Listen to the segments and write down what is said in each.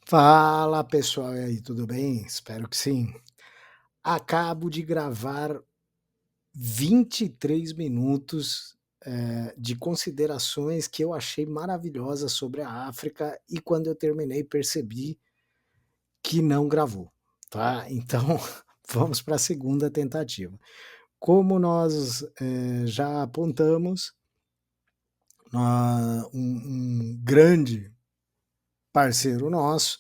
Fala pessoal, e aí, tudo bem? Espero que sim. Acabo de gravar 23 minutos, de considerações que eu achei maravilhosas sobre a África e quando eu terminei percebi que não gravou, tá? Então vamos para a segunda tentativa. Como nós, já apontamos, um grande parceiro nosso.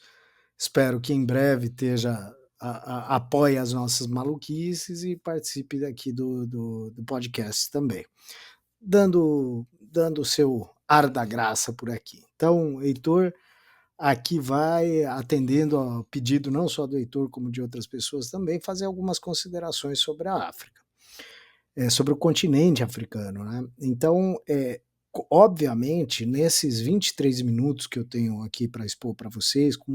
Espero que em breve esteja apoie as nossas maluquices e participe daqui do podcast também, dando o seu ar da graça por aqui. Então, Heitor, aqui vai atendendo ao pedido não só do Heitor, como de outras pessoas também, fazer algumas considerações sobre a África, sobre o continente africano, né? Então, obviamente, nesses 23 minutos que eu tenho aqui para expor para vocês, com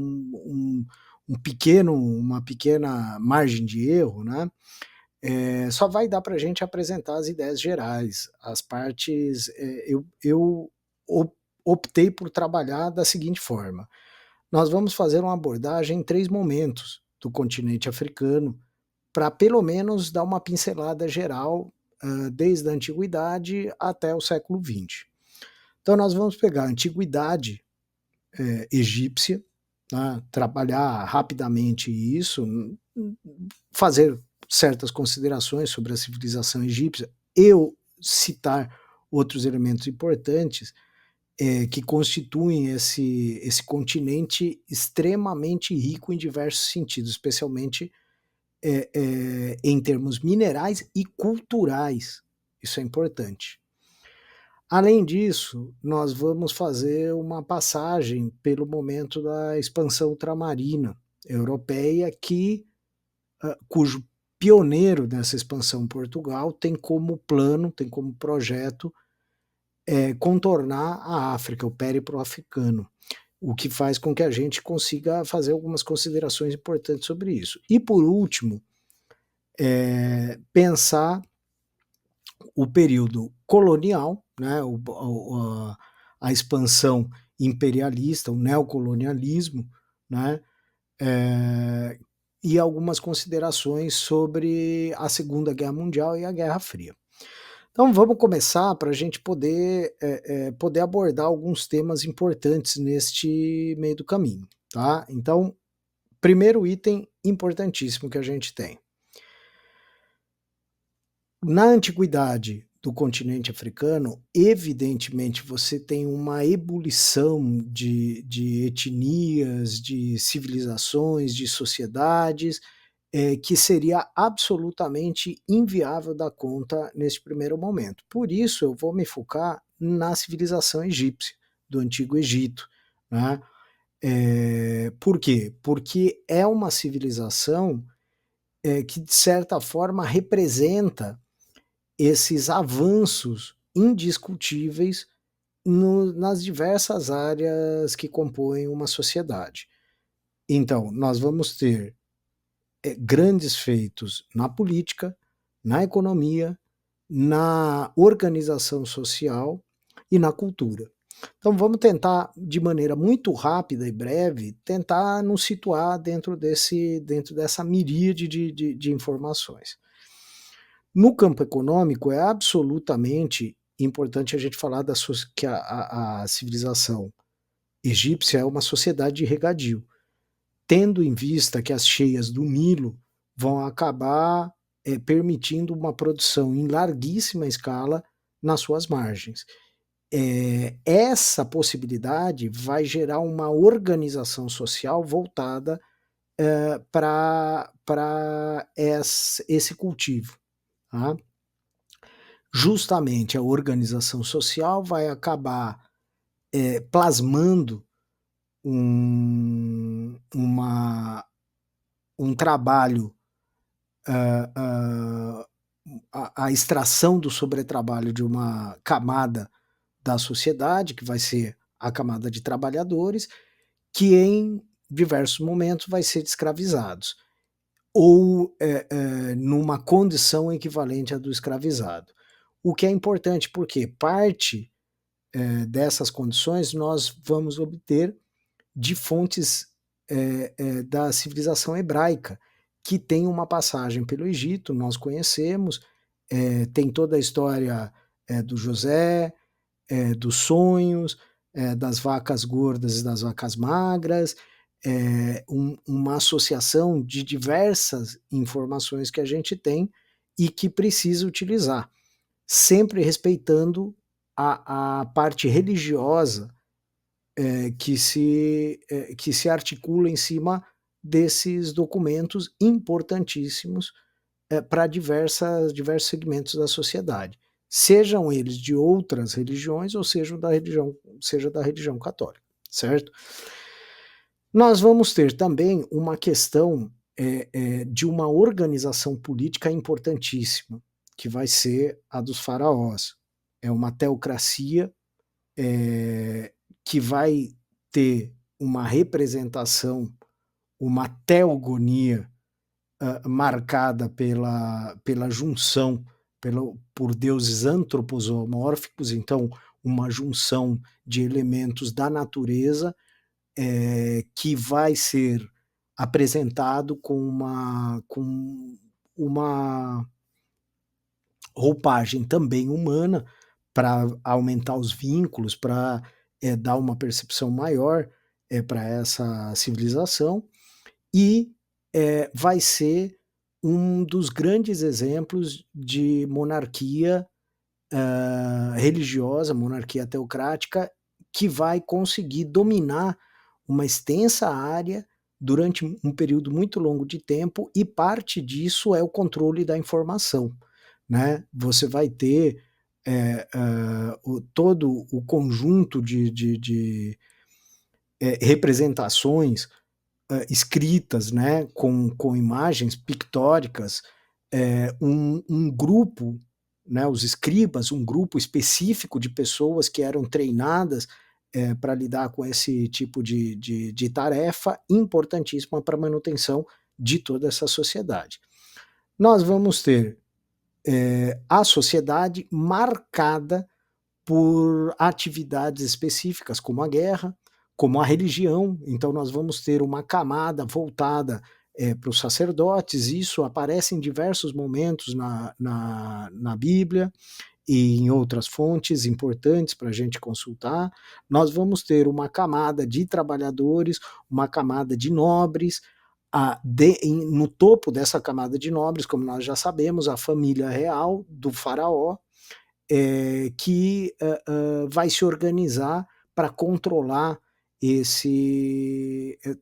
uma pequena margem de erro, né? Só vai dar para a gente apresentar as ideias gerais. As partes, eu optei por trabalhar da seguinte forma: nós vamos fazer uma abordagem em 3 momentos do continente africano, para pelo menos dar uma pincelada geral, desde a antiguidade até o século XX. Então nós vamos pegar a antiguidade egípcia, né, trabalhar rapidamente isso, fazer certas considerações sobre a civilização egípcia, eu citar outros elementos importantes que constituem esse continente extremamente rico em diversos sentidos, especialmente em termos minerais e culturais. Isso é importante. Além disso, nós vamos fazer uma passagem pelo momento da expansão ultramarina europeia, cujo pioneiro dessa expansão, Portugal, tem como plano, tem como projeto contornar a África, o périplo africano, o que faz com que a gente consiga fazer algumas considerações importantes sobre isso. E por último, pensar o período colonial, né, a expansão imperialista, o neocolonialismo, né, e algumas considerações sobre a Segunda Guerra Mundial e a Guerra Fria. Então vamos começar para a gente poder abordar alguns temas importantes neste meio do caminho, tá? Então, primeiro item importantíssimo que a gente tem. Na antiguidade do continente africano, evidentemente você tem uma ebulição de etnias, de civilizações, de sociedades, que seria absolutamente inviável dar conta nesse primeiro momento. Por isso eu vou me focar na civilização egípcia, do Antigo Egito, né? Por quê? Porque é uma civilização que, de certa forma, representa esses avanços indiscutíveis nas diversas áreas que compõem uma sociedade. Então, nós vamos ter grandes feitos na política, na economia, na organização social e na cultura. Então vamos tentar, de maneira muito rápida e breve, tentar nos situar dentro dessa miríade de informações. No campo econômico, é absolutamente importante a gente falar que a civilização egípcia é uma sociedade de regadio, tendo em vista que as cheias do Nilo vão acabar permitindo uma produção em larguíssima escala nas suas margens. Essa possibilidade vai gerar uma organização social voltada para esse cultivo. Tá? Justamente a organização social vai acabar plasmando um, uma, um trabalho, a extração do sobretrabalho de uma camada da sociedade, que vai ser a camada de trabalhadores, que em diversos momentos vai ser escravizados, ou numa condição equivalente à do escravizado. O que é importante, porque parte dessas condições nós vamos obter de fontes da civilização hebraica, que tem uma passagem pelo Egito, nós conhecemos, tem toda a história do José, dos sonhos, das vacas gordas e das vacas magras, uma associação de diversas informações que a gente tem e que precisa utilizar, sempre respeitando a parte religiosa que se articula em cima desses documentos importantíssimos para diversos segmentos da sociedade, sejam eles de outras religiões ou seja da religião católica, certo? Nós vamos ter também uma questão de uma organização política importantíssima, que vai ser a dos faraós. É uma teocracia que vai ter uma representação, uma teogonia marcada pela junção por deuses antroposomórficos, então uma junção de elementos da natureza que vai ser apresentado com uma roupagem também humana para aumentar os vínculos, para dar uma percepção maior para essa civilização e vai ser um dos grandes exemplos de monarquia religiosa, monarquia teocrática, que vai conseguir dominar uma extensa área durante um período muito longo de tempo, e parte disso é o controle da informação, né? Você vai ter todo o conjunto de representações escritas, né, com imagens pictóricas, um grupo, né, os escribas, um grupo específico de pessoas que eram treinadas para lidar com esse tipo de tarefa importantíssima para a manutenção de toda essa sociedade. Nós vamos ter a sociedade marcada por atividades específicas, como a guerra, como a religião. Então, nós vamos ter uma camada voltada para os sacerdotes. Isso aparece em diversos momentos na Bíblia e em outras fontes importantes para a gente consultar. Nós vamos ter uma camada de trabalhadores, uma camada de nobres. No topo dessa camada de nobres, como nós já sabemos, a família real do faraó, que vai se organizar para controlar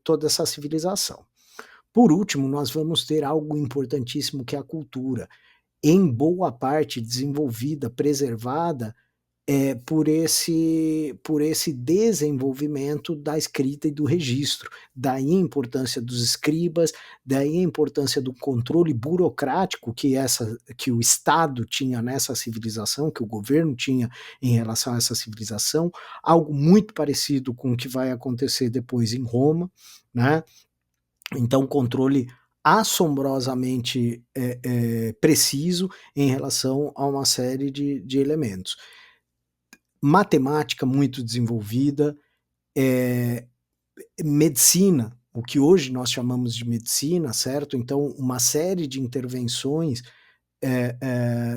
toda essa civilização. Por último, nós vamos ter algo importantíssimo que é a cultura, em boa parte desenvolvida, preservada, por esse desenvolvimento da escrita e do registro. Daí a importância dos escribas, daí a importância do controle burocrático que o Estado tinha nessa civilização, que o governo tinha em relação a essa civilização, algo muito parecido com o que vai acontecer depois em Roma, né? Então, controle assombrosamente preciso em relação a uma série de elementos. Matemática muito desenvolvida, medicina, o que hoje nós chamamos de medicina, certo? Então, uma série de intervenções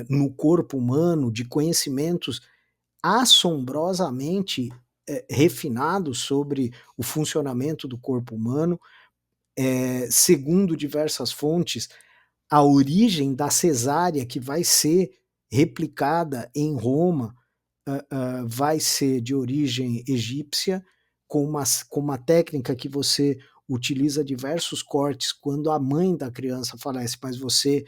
no corpo humano, de conhecimentos assombrosamente refinados sobre o funcionamento do corpo humano. Segundo diversas fontes, a origem da cesárea que vai ser replicada em Roma vai ser de origem egípcia, com uma técnica que você utiliza diversos cortes quando a mãe da criança falece, mas você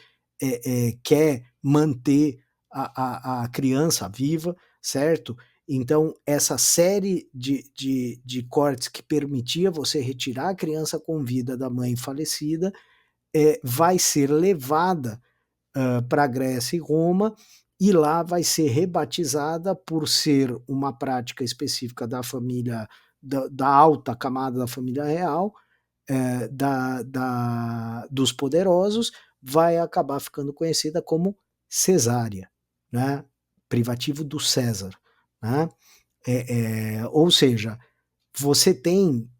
quer manter a criança viva, certo? Então, essa série de cortes que permitia você retirar a criança com vida da mãe falecida vai ser levada para a Grécia e Roma, e lá vai ser rebatizada por ser uma prática específica da família, da alta camada da família real, dos poderosos, vai acabar ficando conhecida como cesárea, né? Privativo do César. Né? Ou seja, você tem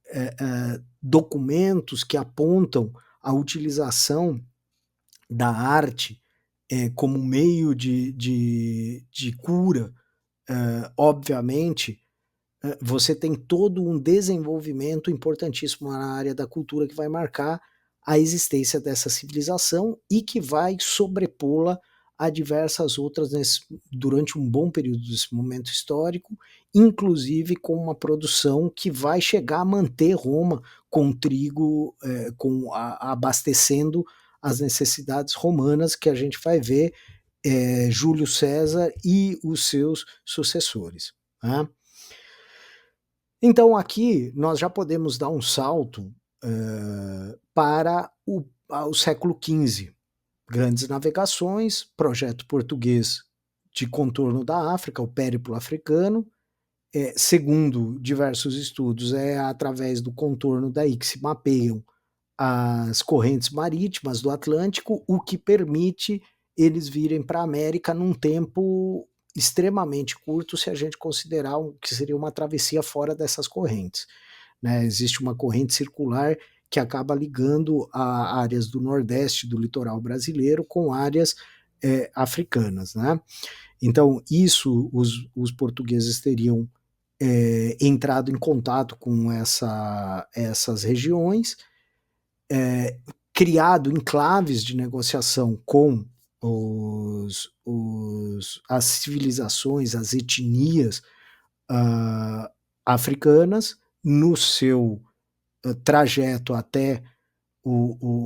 documentos que apontam a utilização da arte como meio de cura, obviamente, você tem todo um desenvolvimento importantíssimo na área da cultura que vai marcar a existência dessa civilização e que vai sobrepô-la a diversas outras durante um bom período desse momento histórico, inclusive com uma produção que vai chegar a manter Roma com trigo, abastecendo as necessidades romanas que a gente vai ver Júlio César e os seus sucessores. Né? Então aqui nós já podemos dar um salto para o século XV. Grandes navegações, projeto português de contorno da África, o périplo africano, segundo diversos estudos, é através do contorno daí que se mapeiam as correntes marítimas do Atlântico, o que permite eles virem para a América num tempo extremamente curto, se a gente considerar que seria uma travessia fora dessas correntes. Né? Existe uma corrente circular que acaba ligando a áreas do Nordeste do litoral brasileiro com áreas africanas. Né? Então, isso os portugueses teriam entrado em contato com essas regiões, criado enclaves de negociação com as civilizações, as etnias africanas, no seu trajeto até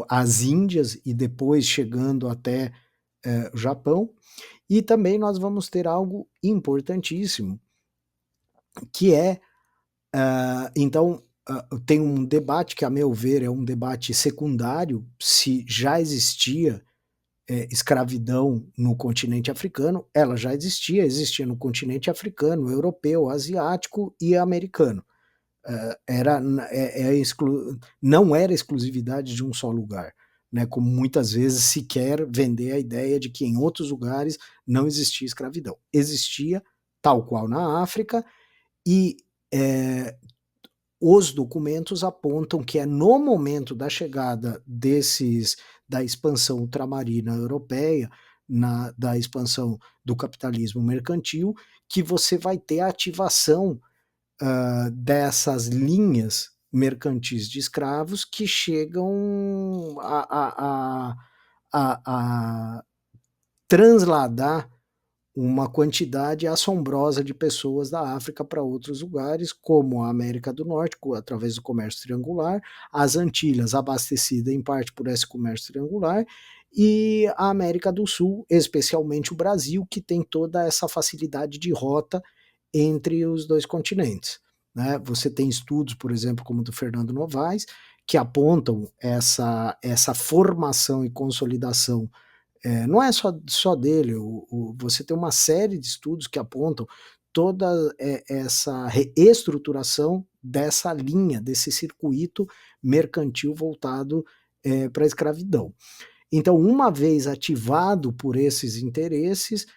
as Índias e depois chegando até o Japão. E também nós vamos ter algo importantíssimo, que é, então, tem um debate que, a meu ver, é um debate secundário, se já existia escravidão no continente africano. Ela já existia no continente africano, europeu, asiático e americano. Não era exclusividade de um só lugar, né, como muitas vezes se quer vender a ideia de que em outros lugares não existia escravidão. Existia, tal qual na África, e os documentos apontam que é no momento da chegada da expansão ultramarina europeia, da expansão do capitalismo mercantil, que você vai ter a ativação dessas linhas mercantis de escravos que chegam a transladar uma quantidade assombrosa de pessoas da África para outros lugares, como a América do Norte, através do comércio triangular, as Antilhas, abastecida em parte por esse comércio triangular, e a América do Sul, especialmente o Brasil, que tem toda essa facilidade de rota entre os dois continentes. Né? Você tem estudos, por exemplo, como o do Fernando Novaes, que apontam essa formação e consolidação. Não é só dele, você tem uma série de estudos que apontam toda essa reestruturação dessa linha, desse circuito mercantil voltado para a escravidão. Então, uma vez ativado por esses interesses,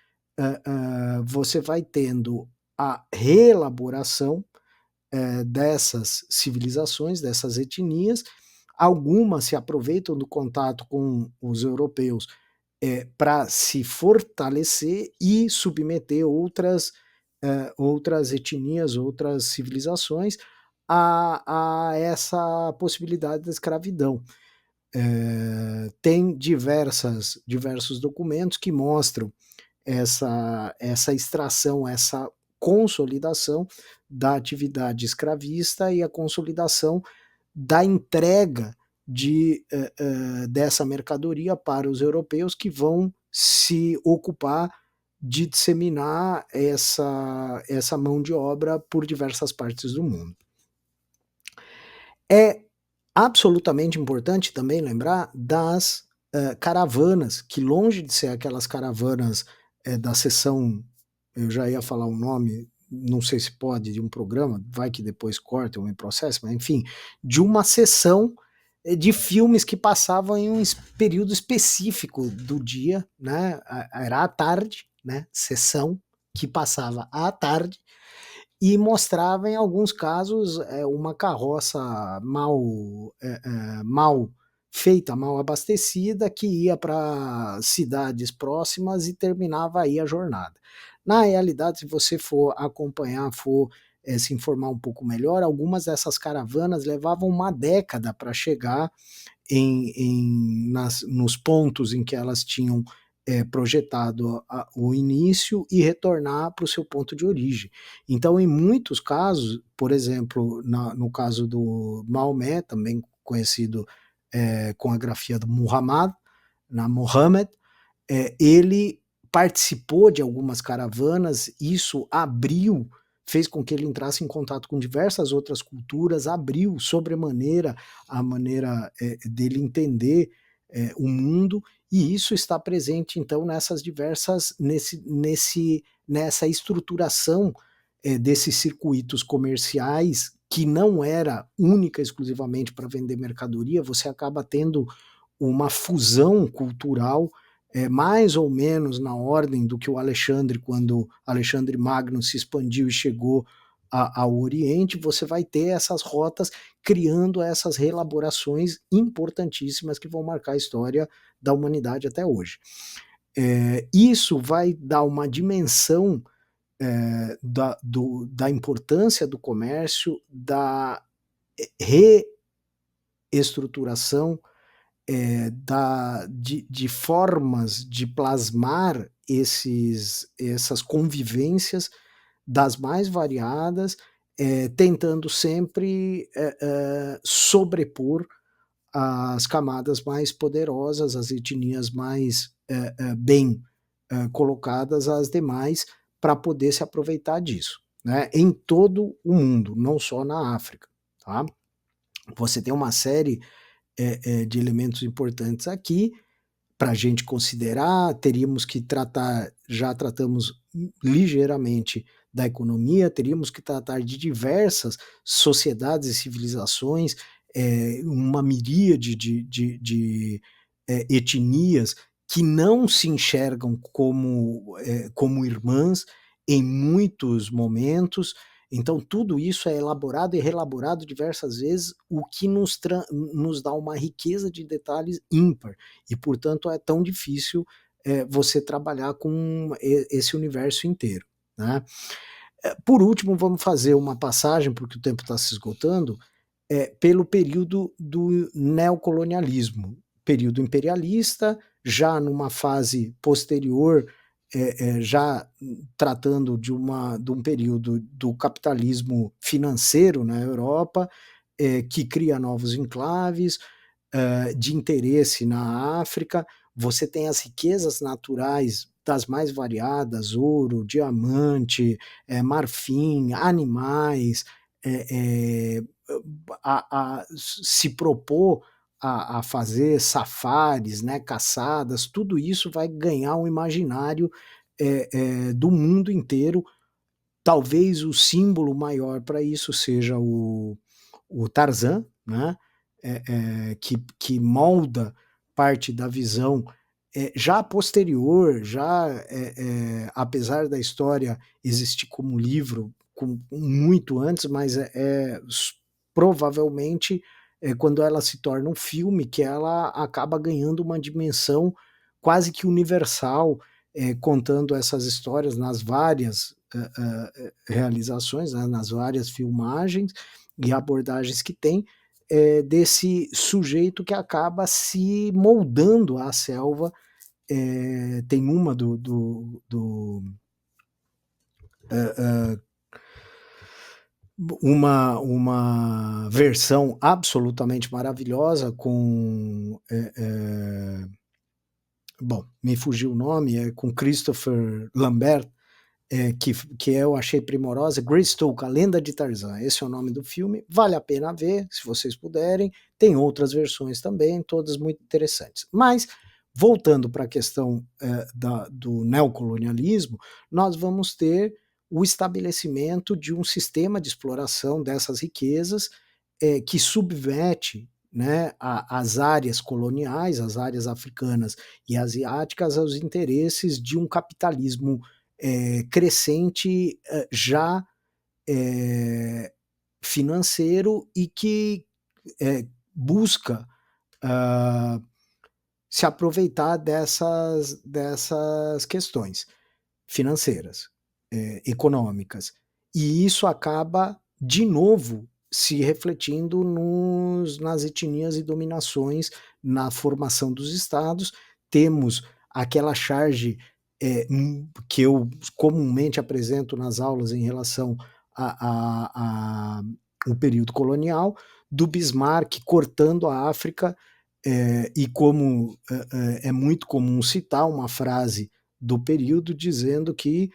você vai tendo a reelaboração dessas civilizações, dessas etnias. Algumas se aproveitam do contato com os europeus para se fortalecer e submeter outras etnias, outras civilizações a essa possibilidade da escravidão. Tem diversos documentos que mostram essa extração, essa consolidação da atividade escravista e a consolidação da entrega dessa mercadoria para os europeus, que vão se ocupar de disseminar essa mão de obra por diversas partes do mundo. É absolutamente importante também lembrar das caravanas, que longe de ser aquelas caravanas da seção, eu já ia falar um nome, não sei se pode, de um programa, vai que depois corta ou me processa, mas enfim, de uma sessão de filmes que passavam em um período específico do dia, né? Era à tarde, né? Sessão que passava à tarde, e mostrava em alguns casos uma carroça mal feita, mal abastecida, que ia para cidades próximas e terminava aí a jornada. Na realidade, se você for acompanhar, for se informar um pouco melhor, algumas dessas caravanas levavam uma década para chegar nos pontos em que elas tinham projetado o início e retornar para o seu ponto de origem. Então, em muitos casos, por exemplo, no caso do Maomé, também conhecido com a grafia do Muhammad, na Muhammad, ele participou de algumas caravanas, isso abriu, fez com que ele entrasse em contato com diversas outras culturas, abriu sobremaneira a maneira dele entender o mundo, e isso está presente então nessas diversas, nessa estruturação desses circuitos comerciais, que não era única exclusivamente para vender mercadoria, você acaba tendo uma fusão cultural mais ou menos na ordem do que o Alexandre, quando Alexandre Magno se expandiu e chegou ao Oriente, você vai ter essas rotas criando essas reelaborações importantíssimas que vão marcar a história da humanidade até hoje. Isso vai dar uma dimensão da importância do comércio, da reestruturação de formas de plasmar essas convivências das mais variadas, tentando sempre sobrepor as camadas mais poderosas, as etnias mais bem colocadas às demais, para poder se aproveitar disso, né? Em todo o mundo, não só na África. Tá? Você tem uma série de elementos importantes aqui para a gente considerar. Teríamos que tratar, já tratamos ligeiramente da economia, teríamos que tratar de diversas sociedades e civilizações, uma miríade de etnias que não se enxergam como irmãs em muitos momentos. Então, tudo isso é elaborado e reelaborado diversas vezes, o que nos dá uma riqueza de detalhes ímpar, e, portanto, é tão difícil você trabalhar com esse universo inteiro. Né? Por último, vamos fazer uma passagem, porque o tempo está se esgotando, pelo período do neocolonialismo, período imperialista, já numa fase posterior, já tratando de um período do capitalismo financeiro na Europa, que cria novos enclaves de interesse na África. Você tem as riquezas naturais das mais variadas: ouro, diamante, marfim, animais, se propor a fazer safaris, né, caçadas. Tudo isso vai ganhar um imaginário do mundo inteiro. Talvez o símbolo maior para isso seja o Tarzan, né? Que molda parte da visão já posterior, apesar da história existir como livro muito antes, mas provavelmente quando ela se torna um filme, que ela acaba ganhando uma dimensão quase que universal, contando essas histórias nas várias realizações, né, nas várias filmagens e abordagens que tem, desse sujeito que acaba se moldando à selva. Tem uma uma versão absolutamente maravilhosa com bom, me fugiu o nome, com Christopher Lambert, que eu achei primorosa, Greystoke, a Lenda de Tarzan. Esse é o nome do filme, vale a pena ver, se vocês puderem. Tem outras versões também, todas muito interessantes. Mas, voltando para a questão do neocolonialismo, nós vamos ter o estabelecimento de um sistema de exploração dessas riquezas que submete, né, as áreas coloniais, as áreas africanas e asiáticas, aos interesses de um capitalismo crescente já financeiro e que busca se aproveitar dessas questões financeiras, econômicas. E isso acaba, de novo, se refletindo nas etnias e dominações, na formação dos estados. Temos aquela charge que eu comumente apresento nas aulas em relação ao período colonial, do Bismarck cortando a África, e como é muito comum citar uma frase do período dizendo que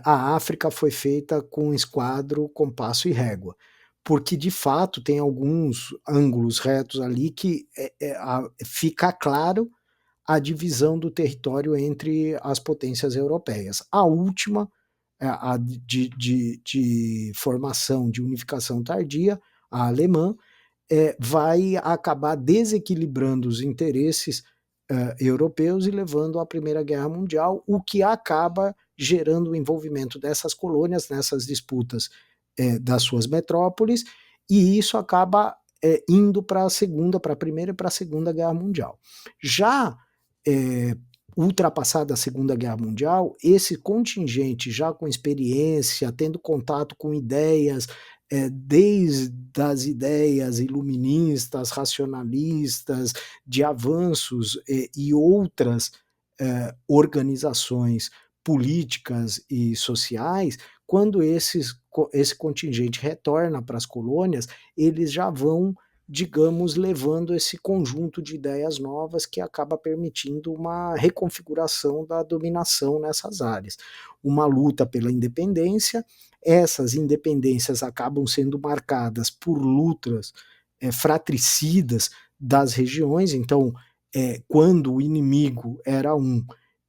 a África foi feita com esquadro, compasso e régua, porque de fato tem alguns ângulos retos ali que fica claro a divisão do território entre as potências europeias. A última, a de formação, de unificação tardia, a alemã, vai acabar desequilibrando os interesses europeus e levando à Primeira Guerra Mundial, o que acaba gerando o envolvimento dessas colônias nessas disputas das suas metrópoles, e isso acaba indo para a Primeira e para a Segunda Guerra Mundial. Já ultrapassada a Segunda Guerra Mundial, esse contingente já com experiência, tendo contato com ideias, desde as ideias iluministas, racionalistas, de avanços e outras organizações políticas e sociais, quando esse contingente retorna para as colônias, eles já vão, digamos, levando esse conjunto de ideias novas que acaba permitindo uma reconfiguração da dominação nessas áreas. Uma luta pela independência, essas independências acabam sendo marcadas por lutas fratricidas das regiões. Então, quando o inimigo era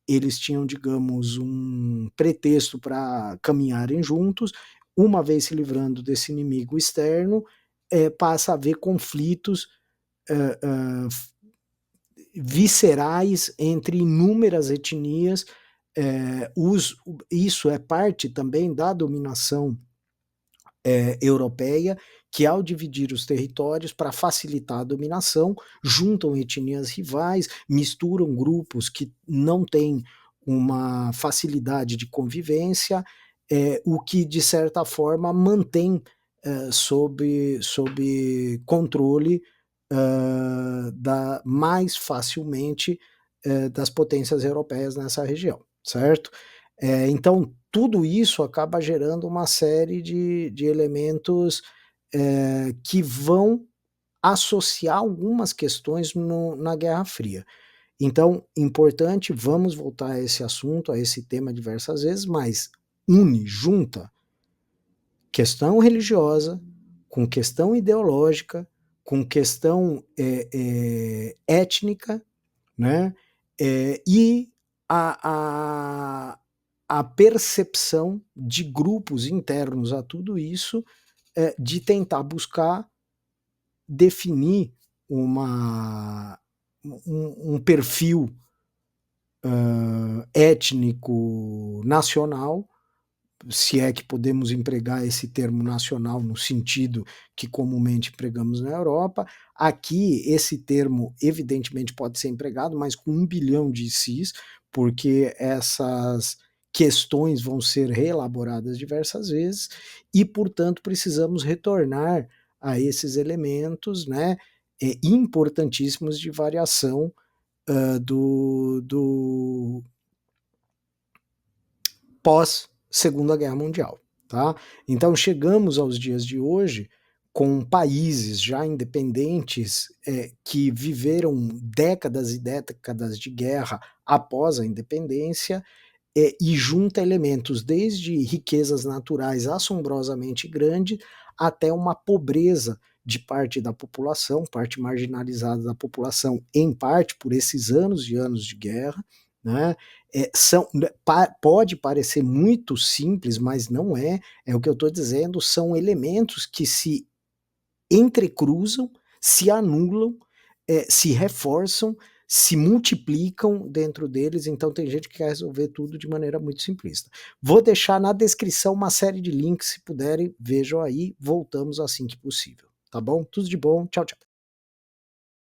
eles tinham, digamos, um pretexto para caminharem juntos. Uma vez se livrando desse inimigo externo, passa a haver conflitos viscerais entre inúmeras etnias. Isso é parte também da dominação europeia, que ao dividir os territórios para facilitar a dominação, juntam etnias rivais, misturam grupos que não têm uma facilidade de convivência, o que de certa forma mantém sob controle mais facilmente das potências europeias nessa região, certo? Então, tudo isso acaba gerando uma série de elementos que vão associar algumas questões na Guerra Fria. Então, importante, vamos voltar a esse assunto, a esse tema diversas vezes, mas junta questão religiosa com questão ideológica, com questão étnica, né? E a percepção de grupos internos a tudo isso, de tentar buscar definir um perfil étnico nacional, se é que podemos empregar esse termo nacional no sentido que comumente empregamos na Europa. Aqui, esse termo evidentemente pode ser empregado, mas com 1 bilhão de sis, porque essas questões vão ser reelaboradas diversas vezes e, portanto, precisamos retornar a esses elementos, né, importantíssimos de variação do pós Segunda Guerra Mundial, tá? Então chegamos aos dias de hoje com países já independentes que viveram décadas e décadas de guerra após a independência, e junta elementos desde riquezas naturais assombrosamente grandes até uma pobreza de parte da população, parte marginalizada da população, em parte por esses anos e anos de guerra, né? Pode parecer muito simples, mas não é. É o que eu estou dizendo, são elementos que se entrecruzam, se anulam, se reforçam, se multiplicam dentro deles, então tem gente que quer resolver tudo de maneira muito simplista. Vou deixar na descrição uma série de links, se puderem, vejam aí, voltamos assim que possível, tá bom? Tudo de bom, tchau, tchau.